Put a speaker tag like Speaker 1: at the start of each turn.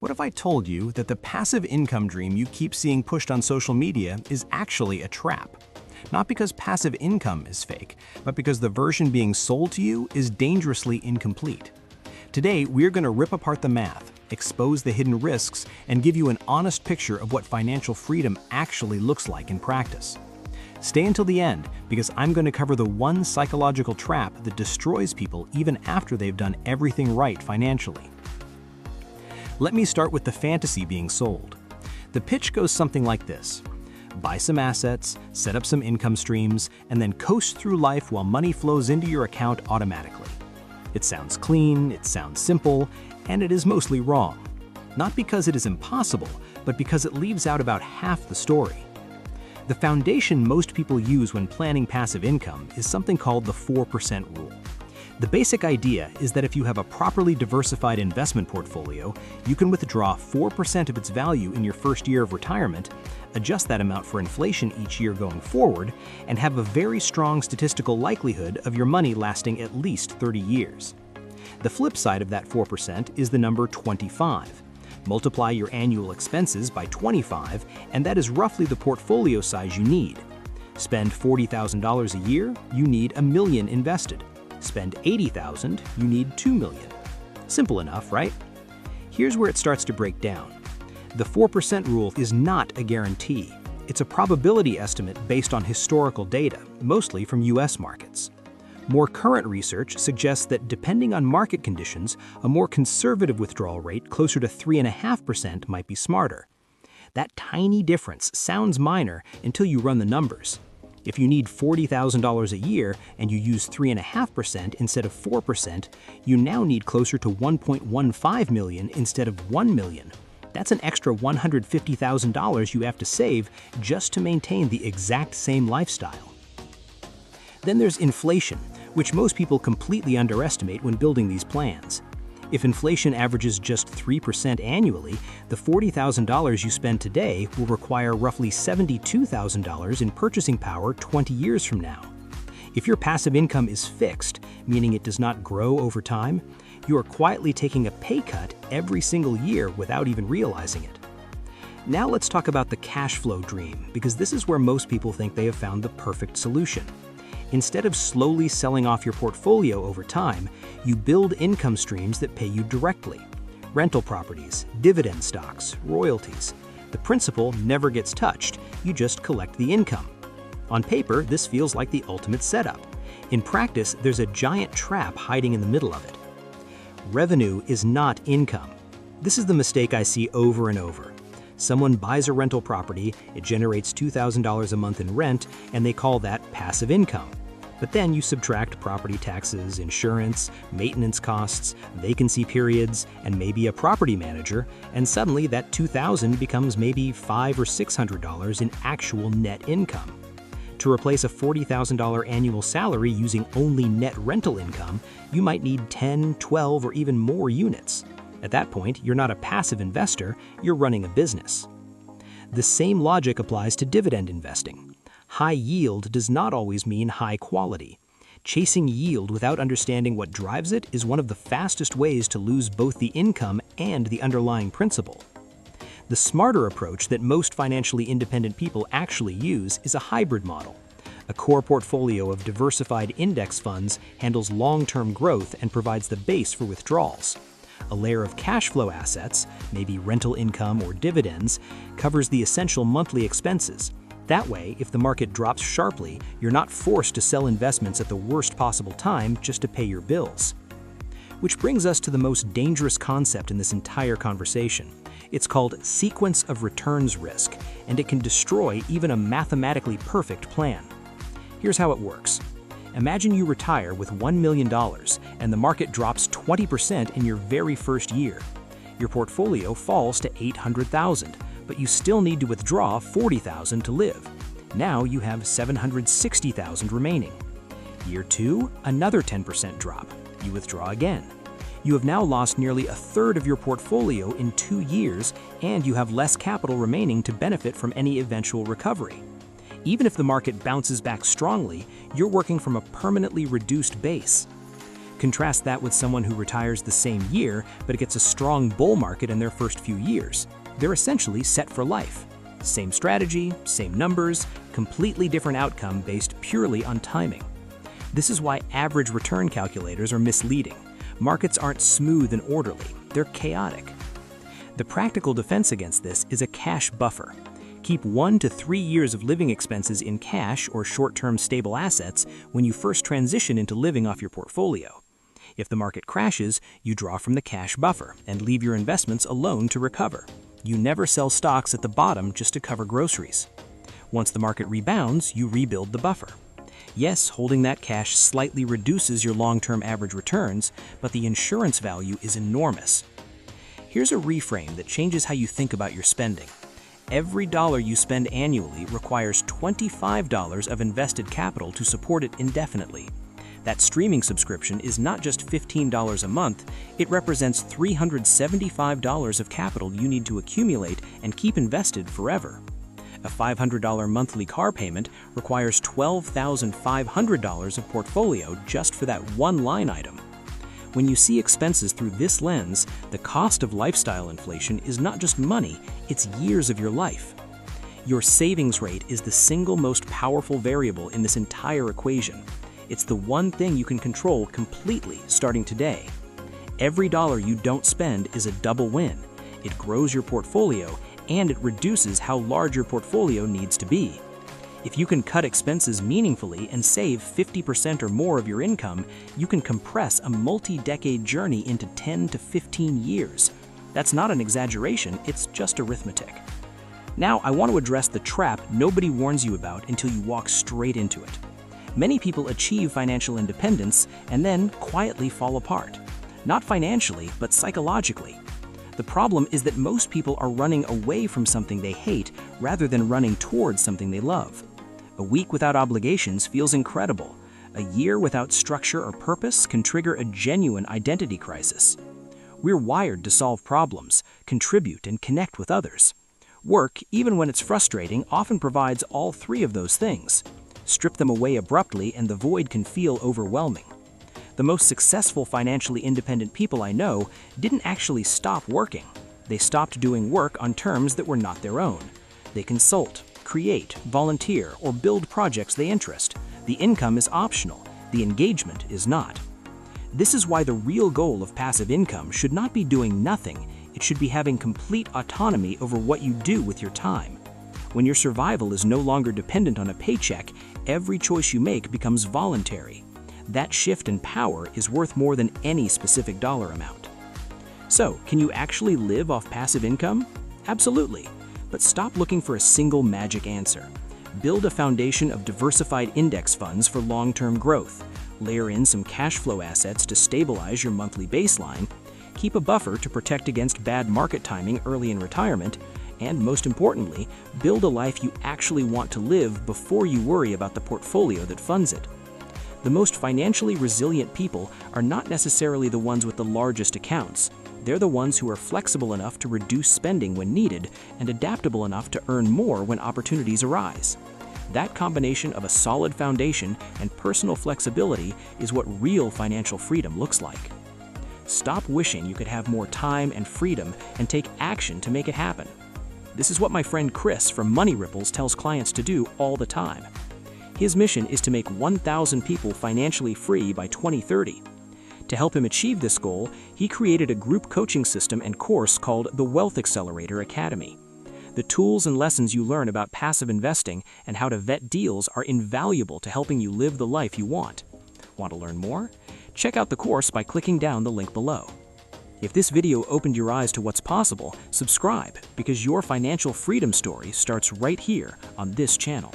Speaker 1: What if I told you that the passive income dream you keep seeing pushed on social media is actually a trap? Not because passive income is fake, but because the version being sold to you is dangerously incomplete. Today, we're going to rip apart the math, expose the hidden risks, and give you an honest picture of what financial freedom actually looks like in practice. Stay until the end, because I'm going to cover the one psychological trap that destroys people even after they've done everything right financially. Let me start with the fantasy being sold. The pitch goes something like this: buy some assets, set up some income streams, and then coast through life while money flows into your account automatically. It sounds clean, it sounds simple, and it is mostly wrong. Not because it is impossible, but because it leaves out about half the story. The foundation most people use when planning passive income is something called the 4% rule. The basic idea is that if you have a properly diversified investment portfolio, you can withdraw 4% of its value in your first year of retirement, adjust that amount for inflation each year going forward, and have a very strong statistical likelihood of your money lasting at least 30 years. The flip side of that 4% is the number 25. Multiply your annual expenses by 25, and that is roughly the portfolio size you need. Spend $40,000 a year, you need $1 million invested. Spend $80,000, you need $2 million. Simple enough, right? Here's where it starts to break down. The 4% rule is not a guarantee. It's a probability estimate based on historical data, mostly from US markets. More current research suggests that depending on market conditions, a more conservative withdrawal rate closer to 3.5% might be smarter. That tiny difference sounds minor until you run the numbers. If you need $40,000 a year and you use 3.5% instead of 4%, you now need closer to $1.15 million instead of $1 million. That's an extra $150,000 you have to save just to maintain the exact same lifestyle. Then there's inflation, which most people completely underestimate when building these plans. If inflation averages just 3% annually, the $40,000 you spend today will require roughly $72,000 in purchasing power 20 years from now. If your passive income is fixed, meaning it does not grow over time, you are quietly taking a pay cut every single year without even realizing it. Now let's talk about the cash flow dream, because this is where most people think they have found the perfect solution. Instead of slowly selling off your portfolio over time, you build income streams that pay you directly. Rental properties, dividend stocks, royalties. The principal never gets touched, you just collect the income. On paper, this feels like the ultimate setup. In practice, there's a giant trap hiding in the middle of it. Revenue is not income. This is the mistake I see over and over. Someone buys a rental property, it generates $2,000 a month in rent, and they call that passive income. But then you subtract property taxes, insurance, maintenance costs, vacancy periods, and maybe a property manager, and suddenly that $2,000 becomes maybe $500 or $600 in actual net income. To replace a $40,000 annual salary using only net rental income, you might need 10, 12, or even more units. At that point, you're not a passive investor, you're running a business. The same logic applies to dividend investing. High yield does not always mean high quality. Chasing yield without understanding what drives it is one of the fastest ways to lose both the income and the underlying principal. The smarter approach that most financially independent people actually use is a hybrid model. A core portfolio of diversified index funds handles long-term growth and provides the base for withdrawals. A layer of cash flow assets, maybe rental income or dividends, covers the essential monthly expenses. That way, if the market drops sharply, you're not forced to sell investments at the worst possible time just to pay your bills. Which brings us to the most dangerous concept in this entire conversation. It's called sequence of returns risk, and it can destroy even a mathematically perfect plan. Here's how it works. Imagine you retire with $1 million and the market drops 20% in your very first year. Your portfolio falls to $800,000, but you still need to withdraw $40,000 to live. Now you have $760,000 remaining. Year 2, another 10% drop. You withdraw again. You have now lost nearly a third of your portfolio in 2 years, and you have less capital remaining to benefit from any eventual recovery. Even if the market bounces back strongly, you're working from a permanently reduced base.
Speaker 2: Contrast that with someone who retires the same year but gets a strong bull market in their first few years. They're essentially set for life. Same strategy, same numbers, completely different outcome based purely on timing. This is why average return calculators are misleading. Markets aren't smooth and orderly, they're chaotic. The practical defense against this is a cash buffer. Keep 1 to 3 years of living expenses in cash or short-term stable assets when you first transition into living off your portfolio. If the market crashes, you draw from the cash buffer and leave your investments alone to recover. You never sell stocks at the bottom just to cover groceries. Once the market rebounds, you rebuild the buffer. Yes, holding that cash slightly reduces your long-term average returns, but the insurance value is enormous. Here's a reframe that changes how you think about your spending. Every dollar you spend annually requires $25 of invested capital to support it indefinitely. That streaming subscription is not just $15 a month, it represents $375 of capital you need to accumulate and keep invested forever. A $500 monthly car payment requires $12,500 of portfolio just for that one line item. When you see expenses through this lens, the cost of lifestyle inflation is not just money, it's years of your life. Your savings rate is the single most powerful variable in this entire equation. It's the one thing you can control completely starting today. Every dollar you don't spend is a double win. It grows your portfolio and it reduces how large your portfolio needs to be. If you can cut expenses meaningfully and save 50% or more of your income, you can compress a multi-decade journey into 10 to 15 years. That's not an exaggeration, it's just arithmetic. Now, I want to address the trap nobody warns you about until you walk straight into it. Many people achieve financial independence and then quietly fall apart. Not financially, but psychologically. The problem is that most people are running away from something they hate rather than running towards something they love. A week without obligations feels incredible. A year without structure or purpose can trigger a genuine identity crisis. We're wired to solve problems, contribute, and connect with others. Work, even when it's frustrating, often provides all three of those things. Strip them away abruptly and the void can feel overwhelming. The most successful financially independent people I know didn't actually stop working. They stopped doing work on terms that were not their own. They consult, create, volunteer, or build projects they interest. The income is optional. The engagement is not. This is why the real goal of passive income should not be doing nothing. It should be having complete autonomy over what you do with your time. When your survival is no longer dependent on a paycheck, every choice you make becomes voluntary. That shift in power is worth more than any specific dollar amount. So, can you actually live off passive income? Absolutely. But stop looking for a single magic answer. Build a foundation of diversified index funds for long-term growth. Layer in some cash flow assets to stabilize your monthly baseline. Keep a buffer to protect against bad market timing early in retirement. And most importantly, build a life you actually want to live before you worry about the portfolio that funds it. The most financially resilient people are not necessarily the ones with the largest accounts. They're the ones who are flexible enough to reduce spending when needed and adaptable enough to earn more when opportunities arise. That combination of a solid foundation and personal flexibility is what real financial freedom looks like. Stop wishing you could have more time and freedom and take action to make it happen. This is what my friend Chris from Money Ripples tells clients to do all the time. His mission is to make 1,000 people financially free by 2030. To help him achieve this goal, he created a group coaching system and course called the Wealth Accelerator Academy. The tools and lessons you learn about passive investing and how to vet deals are invaluable to helping you live the life you want. Want to learn more? Check out the course by clicking down the link below. If this video opened your eyes to what's possible, subscribe because your financial freedom story starts right here on this channel.